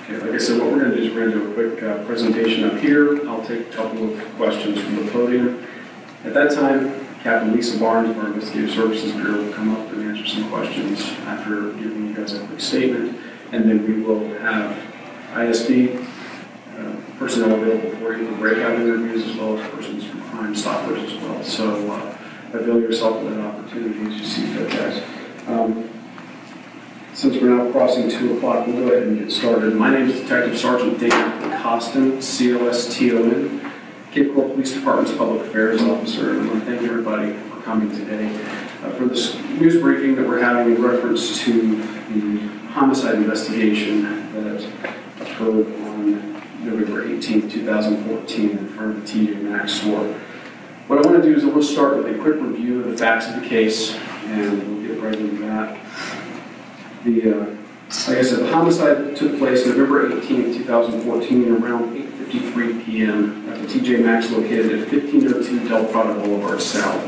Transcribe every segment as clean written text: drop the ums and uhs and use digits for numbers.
Okay, like I said, what we're going to do is we're going to do a quick presentation up here. I'll take a couple of questions from the podium. At that time, Captain Lisa Barnes of our Investigative Services Bureau will come up and answer some questions after giving you guys a quick statement, and then we will have ISB personnel available for you for breakout interviews, as well as persons from Crimestoppers as well. So avail yourself of that opportunity as you see fit, guys. Since we're now crossing 2 o'clock, we'll go ahead and get started. My name is Detective Sergeant Dan Costin, C-O-S-T-O-N, Cape Coral Police Department's Public Affairs Officer, and I want to thank everybody for coming today for this news briefing that we're having in reference to the homicide investigation that occurred on November 18, 2014 in front of the TJ Maxx store. What I want to do is I want to start with a quick review of the facts of the case, and we'll get right into that. Like I said, the homicide took place November 18, 2014 around 8:53 p.m. at the TJ Maxx located at 1502 Del Prado Boulevard South.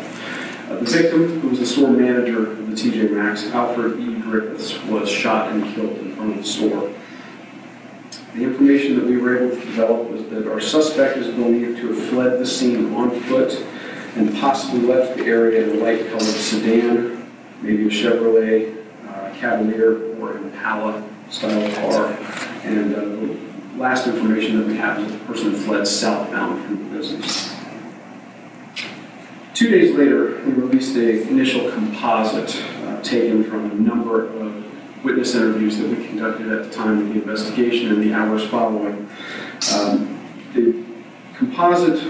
The victim, who was the store manager of the TJ Maxx, Alfred E. Griffiths, was shot and killed in front of the store. The information that we were able to develop was that our suspect is believed to have fled the scene on foot and possibly left the area in a light-colored sedan, maybe a Chevrolet Cavalier or an Impala style car. And the last information that we have is that the person fled southbound from the business. 2 days later, we released an initial composite taken from a number of witness interviews that we conducted at the time of the investigation and the hours following. The composite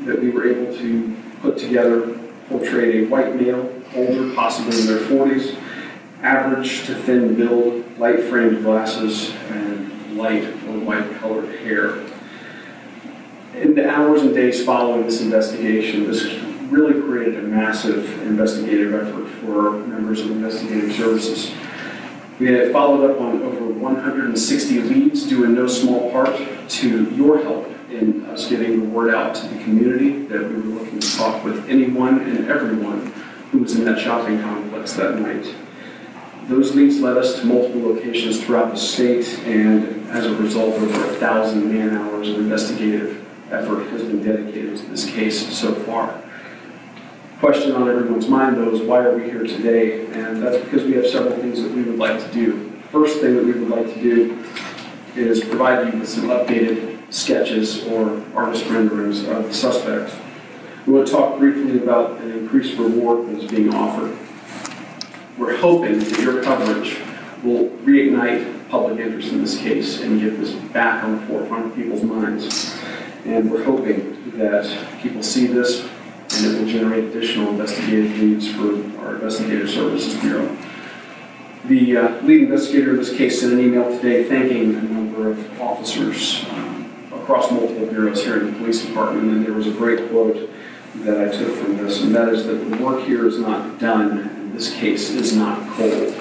that we were able to put together portrayed a white male, older, possibly in their 40s, average to thin build, light framed glasses, and light or white colored hair. In the hours and days following this investigation, this really created a massive investigative effort for members of Investigative Services. We had followed up on over 160 leads, due in no small part to your help in us getting the word out to the community that we were looking to talk with anyone and everyone who was in that shopping complex that night. Those leads led us to multiple locations throughout the state, and as a result, over 1,000 man-hours of investigative effort has been dedicated to this case so far. Question on everyone's mind, though, is why are we here today? And that's because we have several things that we would like to do. First thing that we would like to do is provide you with some updated sketches or artist renderings of the suspect. We want to talk briefly about an increased reward that is being offered. We're hoping that your coverage will reignite public interest in this case and get this back on the forefront of people's minds. And we're hoping that people see this and it will generate additional investigative leads for our Investigative Services Bureau. The lead investigator in this case sent an email today thanking a number of officers across multiple bureaus here in the police department, and there was a great quote that I took from this, and that is that the work here is not done, and this case is not cold.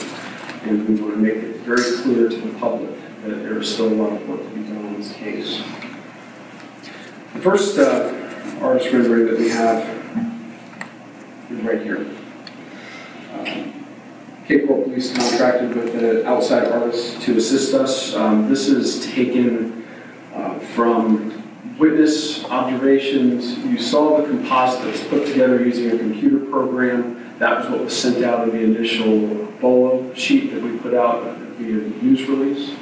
And we want to make it very clear to the public that there is still a lot of work to be done on this case. The first artist rendering that we have is right here. Cape Coral Police contracted with an outside artist to assist us. This is taken from witness observations. You saw the composite that was put together using a computer program. That was what was sent out in the initial BOLO sheet that we put out via news release.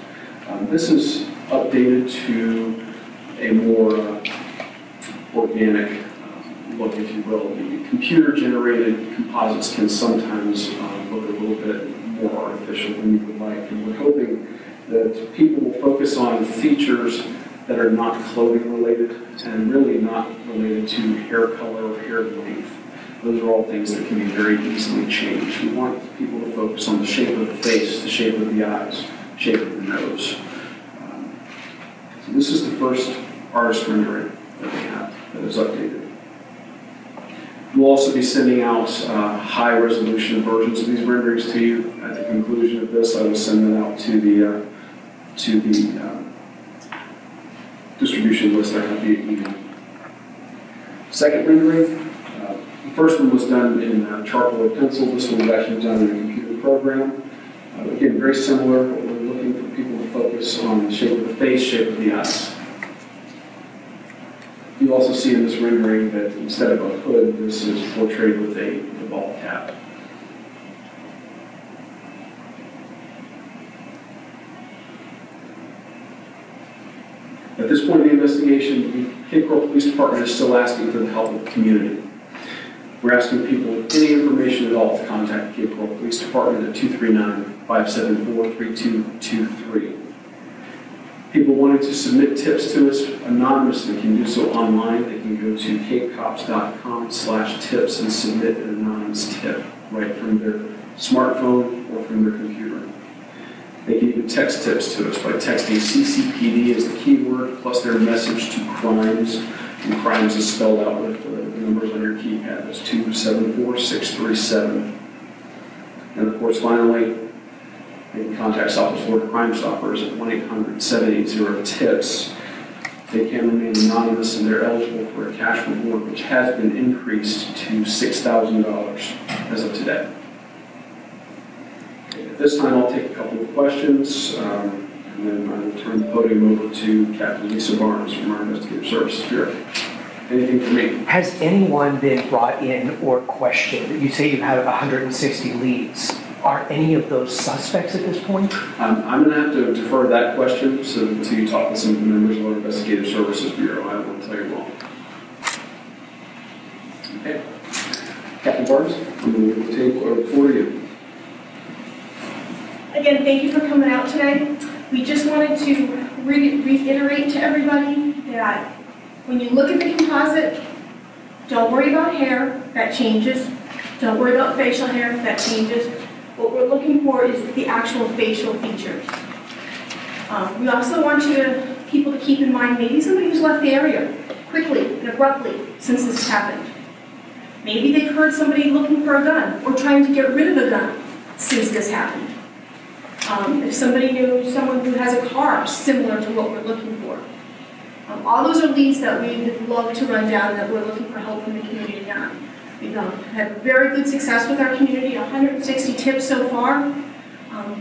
This is updated to a more organic look, if you will. The computer-generated composites can sometimes look a little bit more artificial than you would like, and we're hoping that people will focus on features that are not clothing related and really not related to hair color or hair length. Those are all things that can be very easily changed. We want people to focus on the shape of the face, the shape of the eyes, shape of the nose. So this is the first artist rendering that we have that is updated. We'll also be sending out high-resolution versions of these renderings to you. At the conclusion of this, I will send them out to the distribution list I have via email. Second rendering, the first one was done in charcoal or pencil. This one was actually done in a computer program. Again, very similar. What we're looking for people to focus on the shape of the face, shape of the eyes. You also see in this rendering that instead of a hood, this is portrayed with a ball cap. At this point in the investigation, the Cape Coral Police Department is still asking for the help of the community. We're asking people with any information at all to contact the Cape Coral Police Department at 239-574-3223. People wanting to submit tips to us anonymously can do so online. They can go to capecops.com/tips and submit an anonymous tip right from their smartphone or from their computer. They can even text tips to us by texting CCPD as the keyword plus their message to crimes, and crimes is spelled out with the numbers on your keypad. That's 274-637. And of course, finally, they can contact Southwest Florida Crimestoppers at 1-800-780-TIPS. They can remain anonymous and they're eligible for a cash reward, which has been increased to $6,000 as of today. At this time, I'll take a couple of questions, and then I will turn the podium over to Captain Lisa Barnes from our Investigative Services Bureau. Anything for me? Has anyone been brought in or questioned? You say you have 160 leads. Are any of those suspects at this point? I'm going to have to defer that question until you talk with some of the members of our Investigative Services Bureau. I won't tell you wrong. Okay. Captain Barnes, I'm going to move the table over for you. Again, thank you for coming out today. We just wanted to reiterate to everybody that when you look at the composite, don't worry about hair, that changes. Don't worry about facial hair, that changes. What we're looking for is the actual facial features. We also want people to keep in mind maybe somebody who's left the area quickly and abruptly since this happened. Maybe they've heard somebody looking for a gun or trying to get rid of a gun since this happened. If somebody knew someone who has a car similar to what we're looking for. All those are leads that we would love to run down that we're looking for help from the community on. We've had very good success with our community, 160 tips so far,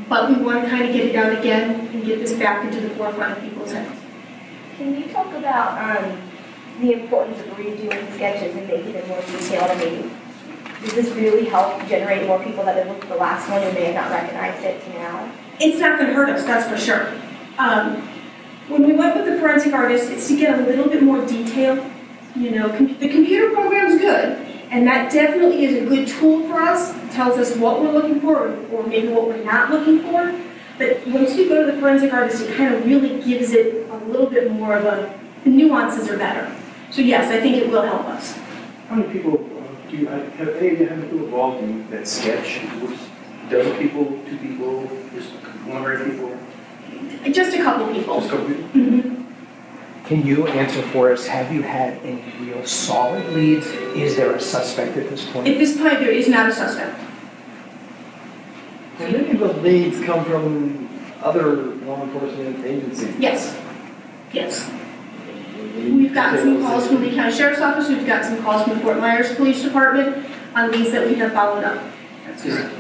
but we want to kind of get it out again and get this back into the forefront of people's heads. Can you talk about the importance of redoing sketches and making them more detailed? And maybe does this really help generate more people that have looked at the last one and may have not recognized it to now? It's not going to hurt us, that's for sure. When we went with the forensic artist, it's to get a little bit more detail. You know, the computer program's good, and that definitely is a good tool for us. It tells us what we're looking for, or maybe what we're not looking for. But once you go to the forensic artist, it kind of really gives it a little bit more of the nuances are better. So yes, I think it will help us. How many people do you have? Have any of you had people involved in that sketch? Dozen people, 2 people, just 100 people? Just a couple people. Just a couple people? Mm-hmm. Can you answer for us, have you had any real solid leads? Is there a suspect at this point? At this point, there is not a suspect. Do many of the leads come from other law enforcement agencies? Yes. Yes. We've gotten some calls from the County Sheriff's Office. We've got some calls from the Fort Myers Police Department on leads that we have followed up.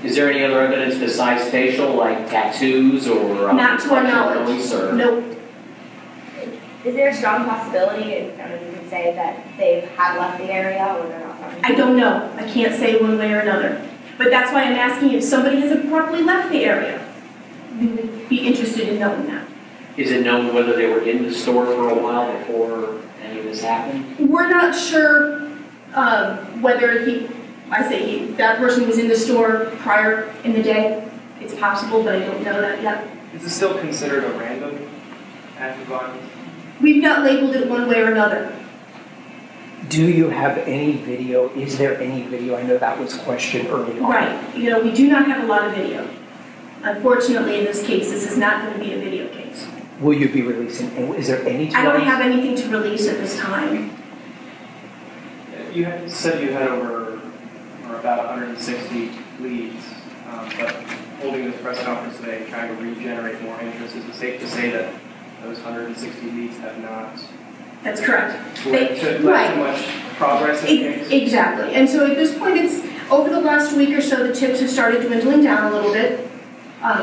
Is there any other evidence besides facial, like tattoos or not to our knowledge? Or? Nope. Is there a strong possibility, and kind of you can say, that they have left the area or they're not from? I don't know. I can't say one way or another. But that's why I'm asking if somebody has abruptly left the area. We would be interested in knowing that. Is it known whether they were in the store for a while before any of this happened? We're not sure whether that person was in the store prior in the day. It's possible, but I don't know that yet. Is this still considered a random act of violence? We've not labeled it one way or another. Do you have any video? Is there any video? I know that was questioned early on. Right. You know, we do not have a lot of video. Unfortunately, in this case, this is not going to be a video case. Will you be releasing? Is there any? I don't have anything to release at this time. You said you had about 160 leads, but holding this press conference today, trying to regenerate more interest, is it safe to say that those 160 leads have not? That's correct. Led to much progress in the case? Exactly. And so at this point, it's over the last week or so, the tips have started dwindling down a little bit.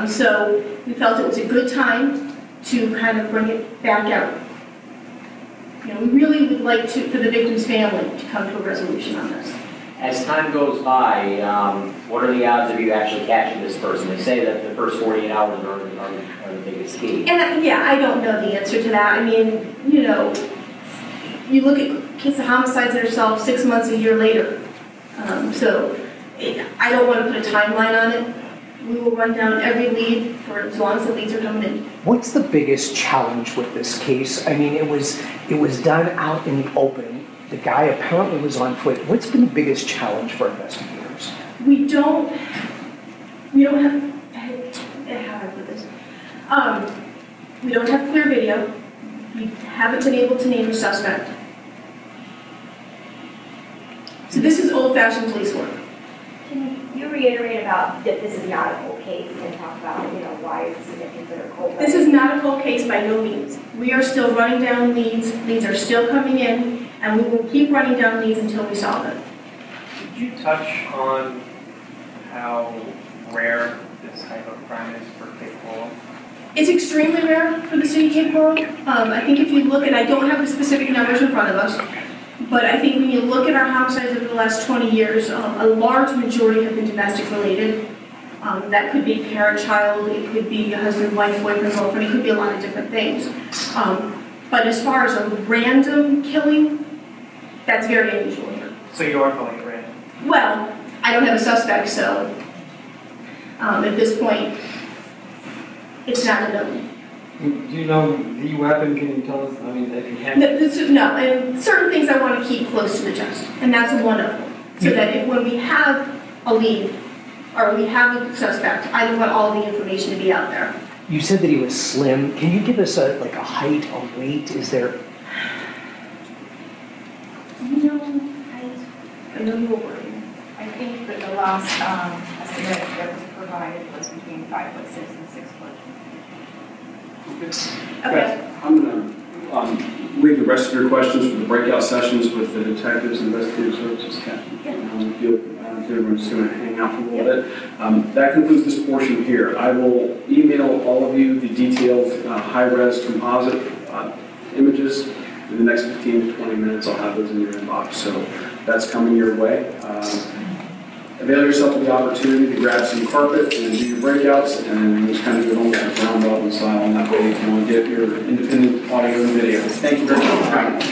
So we felt it was a good time to kind of bring it back out. You know, we really would like for the victim's family to come to a resolution on this. As time goes by, what are the odds of you actually catching this person? They say that the first 48 hours are the biggest key. And yeah, I don't know the answer to that. I mean, you know, you look at cases of homicides that are solved 6 months, a year later. I don't want to put a timeline on it. We will run down every lead for as long as the leads are coming in. What's the biggest challenge with this case? I mean, it was done out in the open. The guy apparently was on foot. What's been the biggest challenge for investigators? We don't have, how do I put this? We don't have clear video. We haven't been able to name a suspect. So this is old-fashioned police work. Can you reiterate about that this is not a cold case and talk about, you know, why it's considered cold? This is not a cold case by no means. We are still running down leads. Leads are still coming in, and we will keep running down leads until we solve it. Could you touch on how rare this type of crime is for Cape Coral? It's extremely rare for the city of Cape Coral. I think if you look at, I don't have the specific numbers in front of us, but I think when you look at our homicides over the last 20 years, a large majority have been domestic related. That could be parent-child, it could be husband, wife, boyfriend, girlfriend, it could be a lot of different things. But as far as a random killing, that's very unusual here. So you are calling it random? Well, I don't have a suspect, so at this point, it's not a known. Do you know the weapon? Can you tell us? I mean, if you have. No, and certain things I want to keep close to the chest, and that's one of them. So that when we have a lead, or we have a suspect, I don't want all the information to be out there. You said that he was slim. Can you give us a height, a weight? Is there? I know you were working. I think that the last estimate that was provided was between 5'6" and 6 foot. Okay. I'm going to leave the rest of your questions for the breakout sessions with the detectives and investigative services captain. Everyone's just going to hang out for a little bit. That concludes this portion here. I will email all of you the detailed high-res composite images. In the next 15 to 20 minutes, I'll have those in your inbox. So that's coming your way. Avail yourself of the opportunity to grab some carpet and do your breakouts, and just kind of do it almost like round robin style, and that way you can get your independent audio and video. Thank you very much.